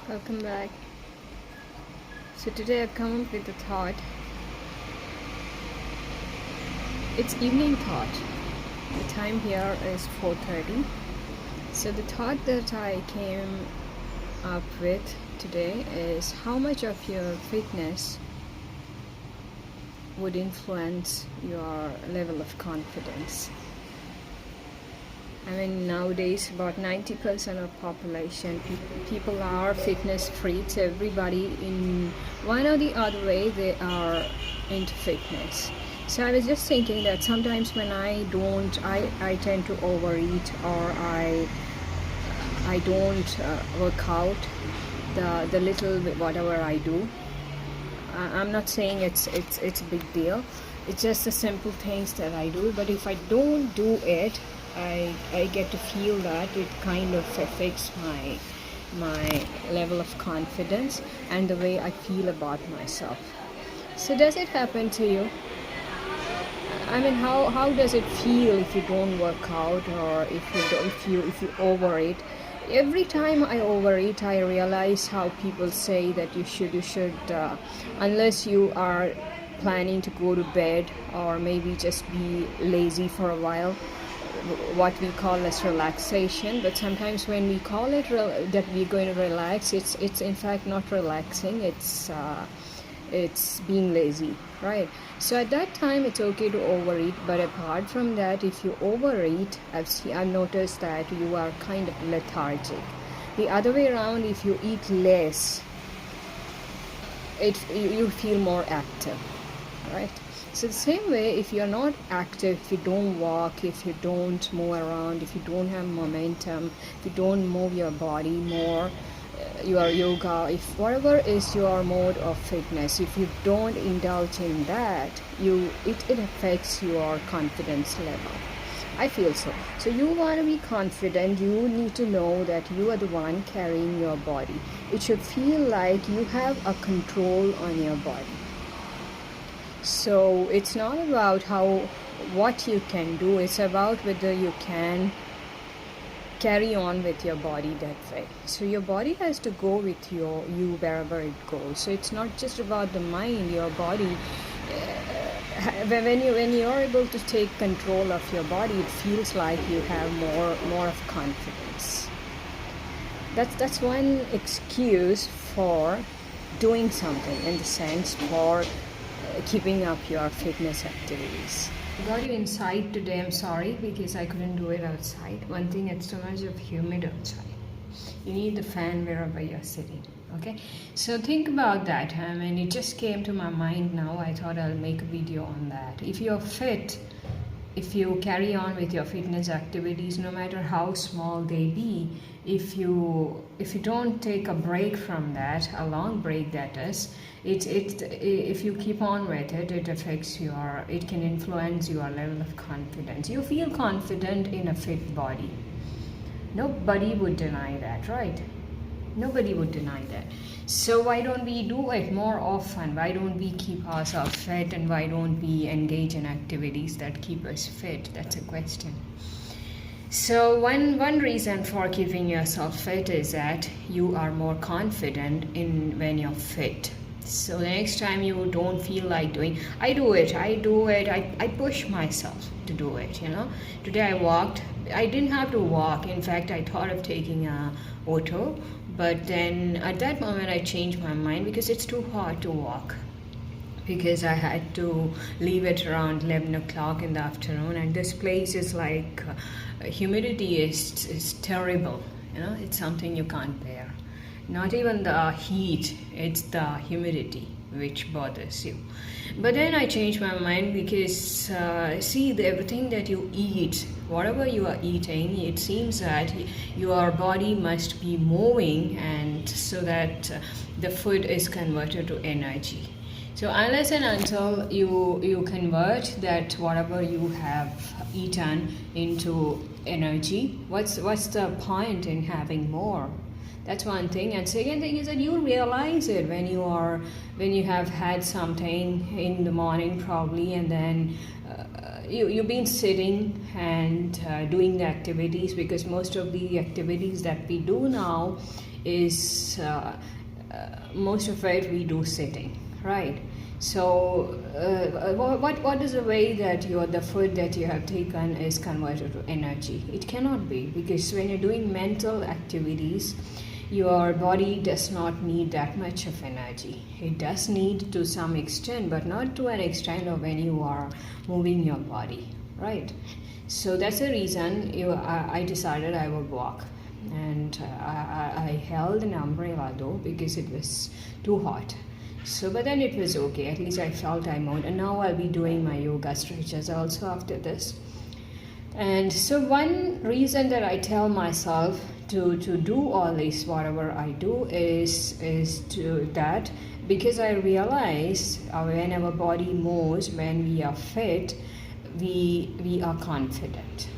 Welcome back. So today I've come up with a thought. It's evening thought. The time here is 4:30. So the thought that I came up with today is how much of your fitness would influence your level of confidence. I mean, nowadays about 90% of population people are fitness freaks. Everybody in one or the other way they are into fitness. So I was just thinking that sometimes when I tend to overeat, or I don't work out the little bit whatever I do. I'm not saying it's a big deal. It's just the simple things that I do. But if I don't do it, I get to feel that it kind of affects my level of confidence and the way I feel about myself. So does it happen to you? I mean, how does it feel if you don't work out, or if you overeat? Every time I overeat, I realize how people say that you should unless you are planning to go to bed or maybe just be lazy for a while, what we call as relaxation. But sometimes when we call it that we're going to relax, it's in fact not relaxing. It's being lazy, right? So at that time it's okay to overeat, but apart from that, if you overeat, I've noticed that you are kind of lethargic. The other way around, if you eat less, you feel more active, right? So the same way, if you're not active, if you don't walk, if you don't move around, if you don't have momentum, if you don't move your body more, your yoga, if whatever is your mode of fitness, if you don't indulge in that, it affects your confidence level. I feel so. So you want to be confident, you need to know that you are the one carrying your body. It should feel like you have a control on your body. So it's not about what you can do, it's about whether you can carry on with your body that way. So your body has to go with you wherever it goes. So it's not just about the mind, your body. When you're able to take control of your body, it feels like you have more of confidence. That's one excuse for doing something, in the sense for keeping up your fitness activities. I got you inside today. I'm sorry because I couldn't do it outside. One thing, it's too much of humid outside. You need the fan wherever you're sitting. Okay, so think about that. I mean, it just came to my mind now. I thought I'll make a video on that. If you're fit, if you carry on with your fitness activities, no matter how small they be, if you don't take a break from that, a long break that is, if you keep on with it, it can influence your level of confidence. You feel confident in a fit body. Nobody would deny that, right? Nobody would deny that. So why don't we do it more often? Why don't we keep ourselves fit, and why don't we engage in activities that keep us fit? That's a question. So one reason for keeping yourself fit is that you are more confident when you're fit. So the next time you don't feel like doing, I push myself to do it, Today I walked. I didn't have to walk. In fact, I thought of taking a auto, but then at that moment I changed my mind because it's too hot to walk, because I had to leave it around 11 o'clock in the afternoon, and this place is like humidity is terrible. It's something you can't bear. Not even the heat, it's the humidity which bothers you. But then I changed my mind because everything that you eat, whatever you are eating, it seems that your body must be moving, and so that the food is converted to energy. So unless and until you convert that whatever you have eaten into energy, what's the point in having more? That's one thing. And second thing is that you realize it when you have had something in the morning probably, and then you've been sitting and doing the activities, because most of the activities that we do now is most of it we do sitting, right? So what is the way that the food that you have taken is converted to energy? It cannot be, because when you're doing mental activities, your body does not need that much of energy. It does need to some extent, but not to an extent of when you are moving your body, right? So that's the reason I decided I would walk. And I held an umbrella though, because it was too hot. So, but then it was okay. At least I felt I moved. And now I'll be doing my yoga stretches also after this. And so one reason that I tell myself to do all this, whatever I do, is to that, because I realize when our body moves, when we are fit, we are confident.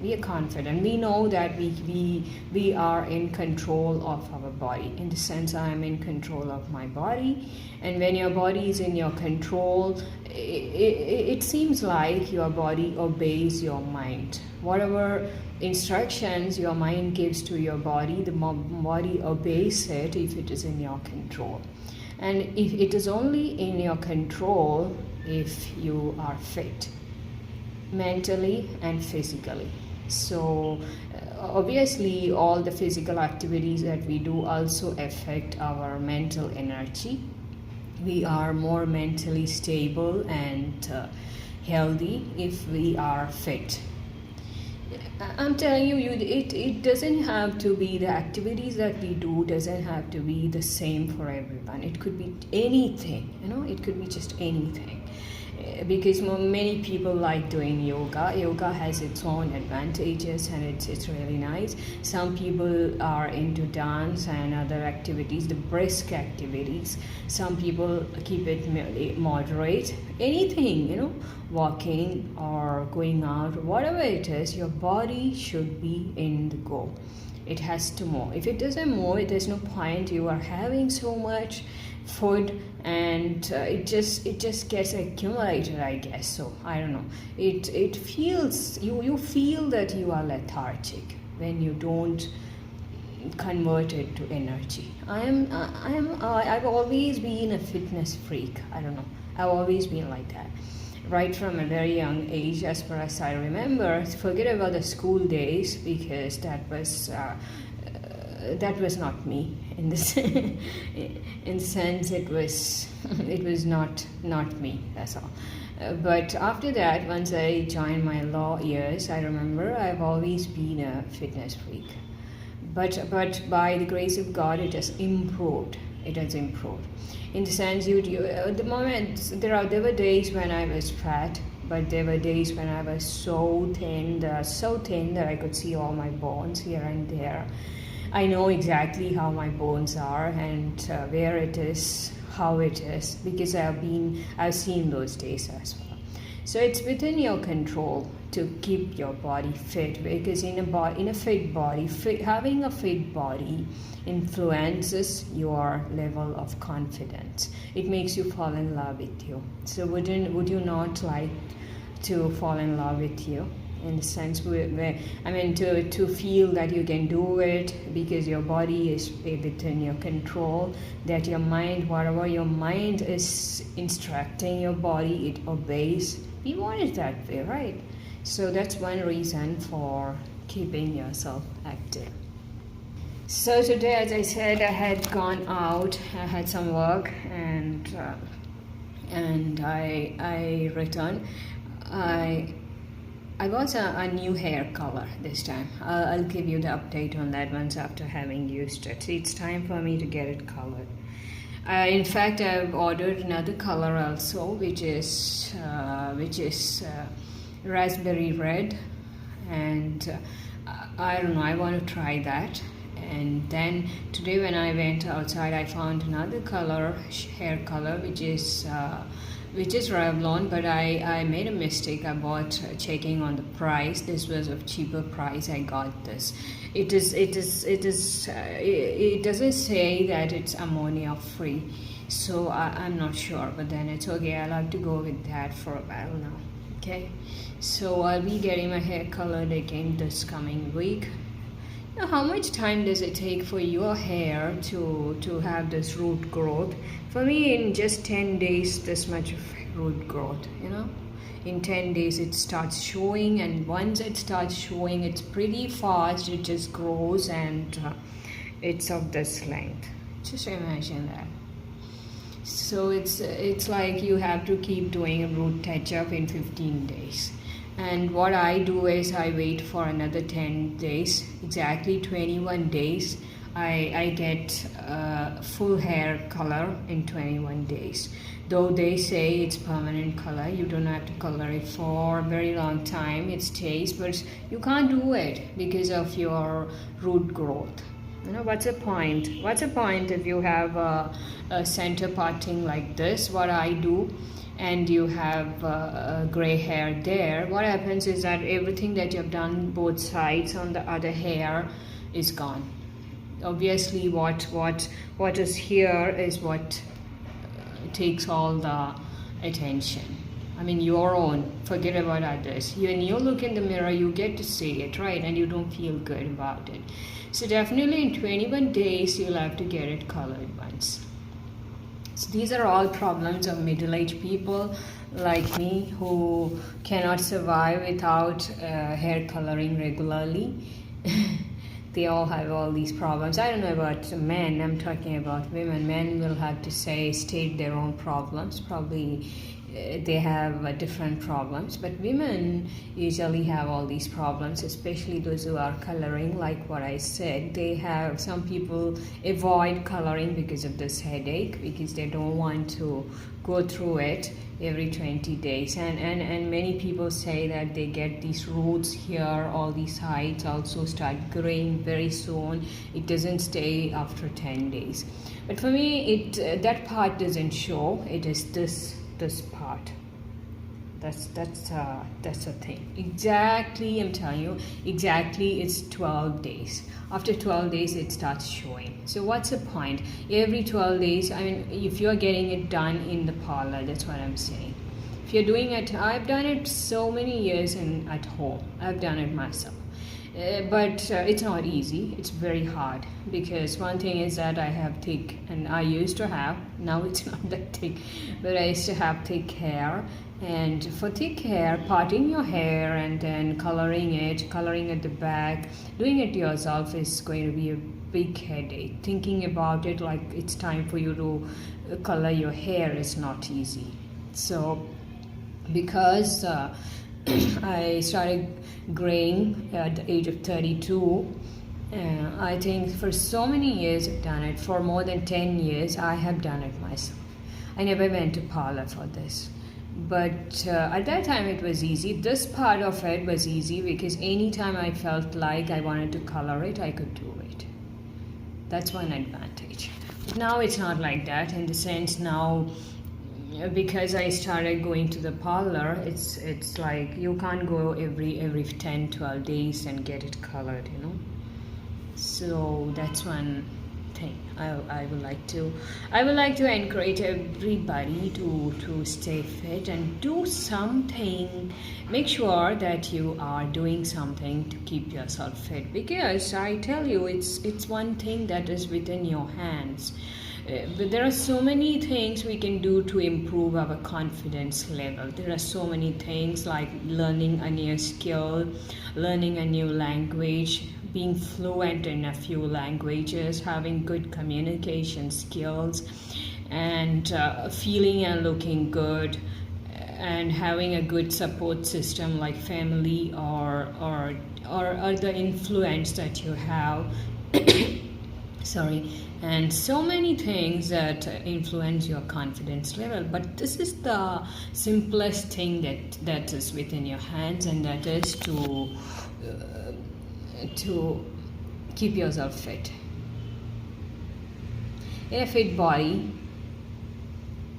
We are confident. We know that we are in control of our body. In the sense, I am in control of my body. And when your body is in your control, it seems like your body obeys your mind. Whatever instructions your mind gives to your body, the body obeys it if it is in your control. And if it is only in your control if you are fit, mentally and physically. So obviously all the physical activities that we do also affect our mental energy. We are more mentally stable and healthy if we are fit. I'm telling you, it doesn't have to be, the activities that we do doesn't have to be the same for everyone. It could be anything, it could be just anything. Because many people like doing yoga. Yoga has its own advantages, and it's really nice. Some people are into dance and other activities, the brisk activities. Some people keep it moderate. Anything, walking or going out, whatever it is, your body should be in the go. It has to move. If it doesn't move, there's no point. You are having so much food, and it just gets accumulated, I guess. So I don't know, it feels, you feel that you are lethargic when you don't convert it to energy. I've always been a fitness freak. I don't know, I've always been like that right from a very young age, as far as I remember. Forget about the school days, because that was not me in this in the sense it was not me, that's all. But after that, once I joined my law years, I remember I've always been a fitness freak. But by the grace of God, it has improved. In the sense, at the moment, there were days when I was fat, but there were days when I was so thin that I could see all my bones here and there. I know exactly how my bones are and where it is, how it is, because I've seen those days as well. So it's within your control to keep your body fit, because in a fit body, having a fit body influences your level of confidence. It makes you fall in love with you. So would you not like to fall in love with you? In the sense to feel that you can do it because your body is within your control, that your mind, whatever your mind is instructing your body, it obeys. We want it that way, right? So that's one reason for keeping yourself active. So today, as I said, I had gone out, I had some work, and I returned. I got a new hair color this time. I'll give you the update on that once after having used it. It's time for me to get it colored. In fact, I've ordered another color also, which is raspberry red, and I don't know, I want to try that. And then today when I went outside, I found another color, hair color, which is Revlon, but I made a mistake. I bought, checking on the price, this was of cheaper price. I got this. It doesn't say that it's ammonia free, so I'm not sure, but then it's okay. I'll have to go with that for a while now. Okay, so I'll be getting my hair colored again this coming week. Now, how much time does it take for your hair to have this root growth? For me, in just 10 days, this much of root growth, In 10 days, it starts showing, and once it starts showing, it's pretty fast. It just grows, and it's of this length. Just imagine that. So it's like you have to keep doing a root touch-up in 15 days. And what I do is I wait for another 10 days, exactly 21 days. I get full hair color in 21 days. Though they say it's permanent color, you don't have to color it for a very long time. It stays, but you can't do it because of your root growth. What's the point? What's the point if you have a center parting like this, what I do, and you have gray hair there? What happens is that everything that you've done both sides on the other hair is gone. Obviously, what is here is what takes all the attention. I mean, your own. Forget about others. When you look in the mirror, you get to see it, right? And you don't feel good about it. So definitely in 21 days, you'll have to get it colored once. So these are all problems of middle-aged people like me who cannot survive without hair coloring regularly. They all have all these problems. I don't know about men, I'm talking about women. Men will have to state their own problems. Probably they have different problems, but women usually have all these problems, especially those who are coloring. Like what I said, some people avoid coloring because of this headache, because they don't want to go through it every 20 days, and many people say that they get these roots here, all these sides also start graying very soon. It doesn't stay after 10 days, but for me that part doesn't show. It is this part. That's a thing. Exactly, I'm telling you, exactly, it's 12 days. After 12 days, it starts showing. So what's the point? Every 12 days, I mean, if you're getting it done in the parlor, that's what I'm saying. If you're doing it, I've done it so many years at home. I've done it myself. But it's not easy. It's very hard, because one thing is that I have thick, and I used to have, now it's not that thick, but I used to have thick hair. And for thick hair, parting your hair and then coloring at the back, doing it yourself is going to be a big headache. Thinking about it like it's time for you to color your hair is not easy. So because I started graying at the age of 32, I think for so many years I've done it. For more than 10 years I have done it myself. I never went to parlor for this. But at that time it was easy. This part of it was easy because anytime I felt like I wanted to color it, I could do it. That's one advantage. But now it's not like that, in the sense now, because I started going to the parlor, it's like you can't go every 10-12 days and get it colored, So that's one thing. I would like to encourage everybody to stay fit and do something. Make sure that you are doing something to keep yourself fit, because I tell you, it's one thing that is within your hands. But there are so many things we can do to improve our confidence level. There are so many things like learning a new skill, learning a new language, being fluent in a few languages, having good communication skills, and feeling and looking good, and having a good support system like family or other influence that you have. Sorry. And so many things that influence your confidence level. But this is the simplest thing that is within your hands, and that is to keep yourself fit. In a fit body,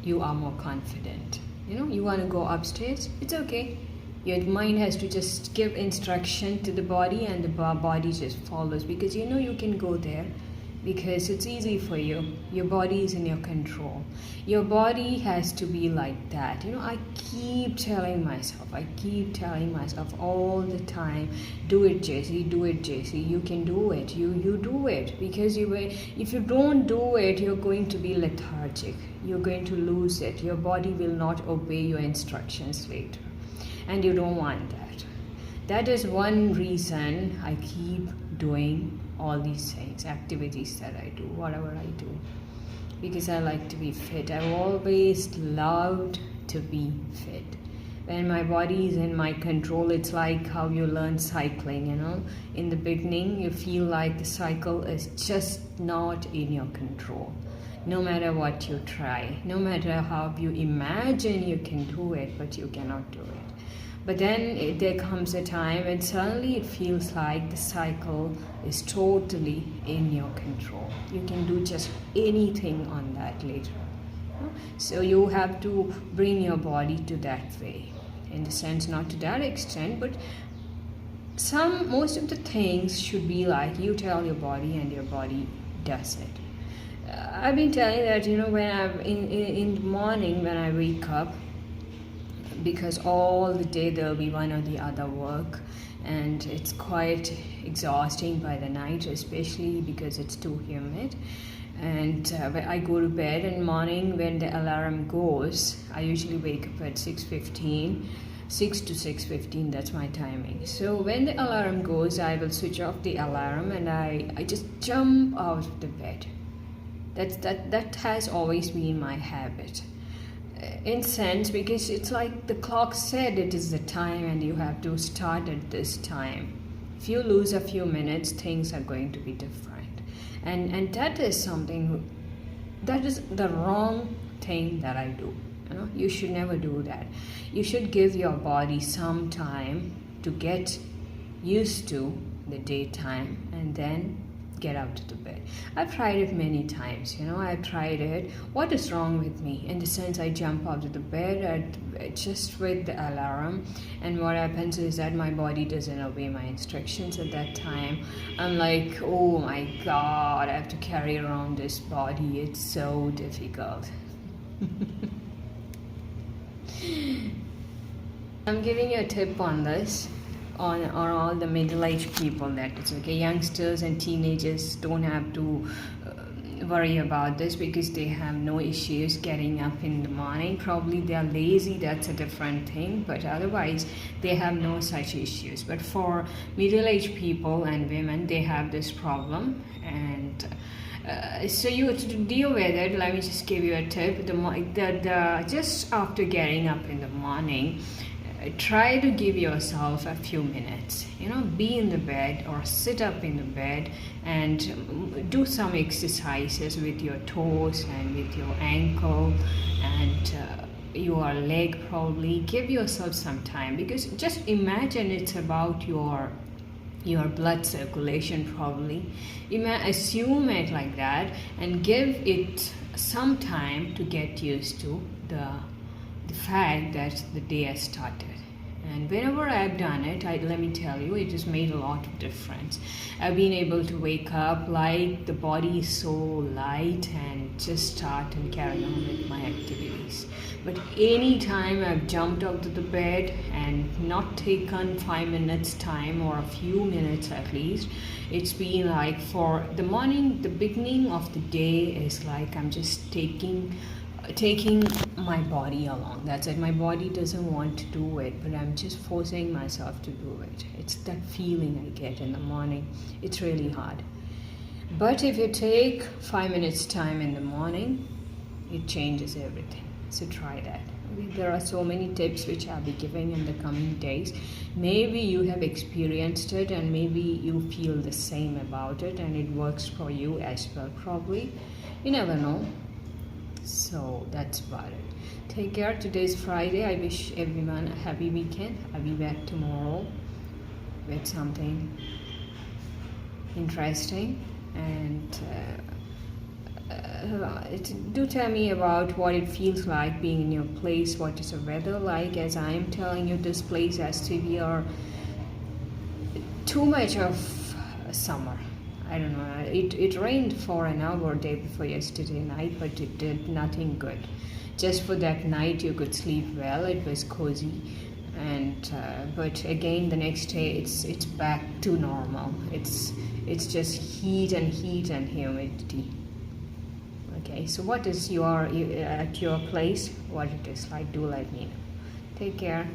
you are more confident. You want to go upstairs, it's okay. Your mind has to just give instruction to the body, and the body just follows, because you can go there. because it's easy for you. Your body is in your control. Your body has to be like that. I keep telling myself all the time, do it, Jesse, do it, Jesse. You can do it. You do it, because if you don't do it, you're going to be lethargic. You're going to lose it. Your body will not obey your instructions later, and you don't want that. That is one reason I keep doing all these things, activities that I do, whatever I do, because I like to be fit. I've always loved to be fit. When my body is in my control, it's like how you learn cycling. In the beginning you feel like the cycle is just not in your control. No matter what you try, no matter how you imagine you can do it, but you cannot do it. But then there comes a time when suddenly it feels like the cycle is totally in your control. You can do just anything on that later. So you have to bring your body to that way. In the sense, not to that extent, but most of the things should be like you tell your body and your body does it. I've been telling that, when I'm in the morning when I wake up, because all the day there'll be one or the other work, and it's quite exhausting by the night, especially because it's too humid. And I go to bed in the morning when the alarm goes. I usually wake up at 6:15, 6 to 6:15, that's my timing. So when the alarm goes, I will switch off the alarm and I just jump out of the bed. That has always been my habit. In sense, because it's like the clock said it is the time and you have to start at this time. If you lose a few minutes, things are going to be different. And that is something, that is the wrong thing that I do. You should never do that. You should give your body some time to get used to the daytime and then get out of the bed. I've tried it many times. I've tried it. What is wrong with me? In the sense, I jump out of the bed just with the alarm, and what happens is that my body doesn't obey my instructions at that time. I'm like, oh my God, I have to carry around this body. It's so difficult. I'm giving you a tip on this. On all the middle-aged people, that is okay. Youngsters and teenagers don't have to worry about this because they have no issues getting up in the morning. Probably they are lazy, that's a different thing, but otherwise they have no such issues. But for middle-aged people and women, they have this problem, and so you to deal with it, let me just give you a tip. Just after getting up in the morning, try to give yourself a few minutes. Be in the bed or sit up in the bed and do some exercises with your toes and with your ankle and your leg. Probably give yourself some time, because just imagine it's about your blood circulation. Probably assume it like that and give it some time to get used to the fact that the day has started. And whenever I've done it, let me tell you, it has made a lot of difference. I've been able to wake up like the body is so light and just start and carry on with my activities. But any time I've jumped out of the bed and not taken 5 minutes time, or a few minutes at least, it's been like for the morning, the beginning of the day is like I'm just taking my body along. That's it. My body doesn't want to do it, but I'm just forcing myself to do it. It's that feeling I get in the morning. It's really hard. But if you take 5 minutes time in the morning, it changes everything. So try that. There are so many tips which I'll be giving in the coming days. Maybe you have experienced it and maybe you feel the same about it and it works for you as well. Probably. You never know. So that's about it. Take care. Today's Friday. I wish everyone a happy weekend. I'll be back tomorrow with something interesting, and do tell me about what it feels like being in your place. What is the weather like? As I am telling you, this place has severe too much of summer. I don't know. It rained for an hour day before yesterday night, but it did nothing good. Just for that night, you could sleep well. It was cozy, and but again the next day it's back to normal. It's just heat and humidity. Okay, so what is at your place? What it is like? Do let me know. Take care.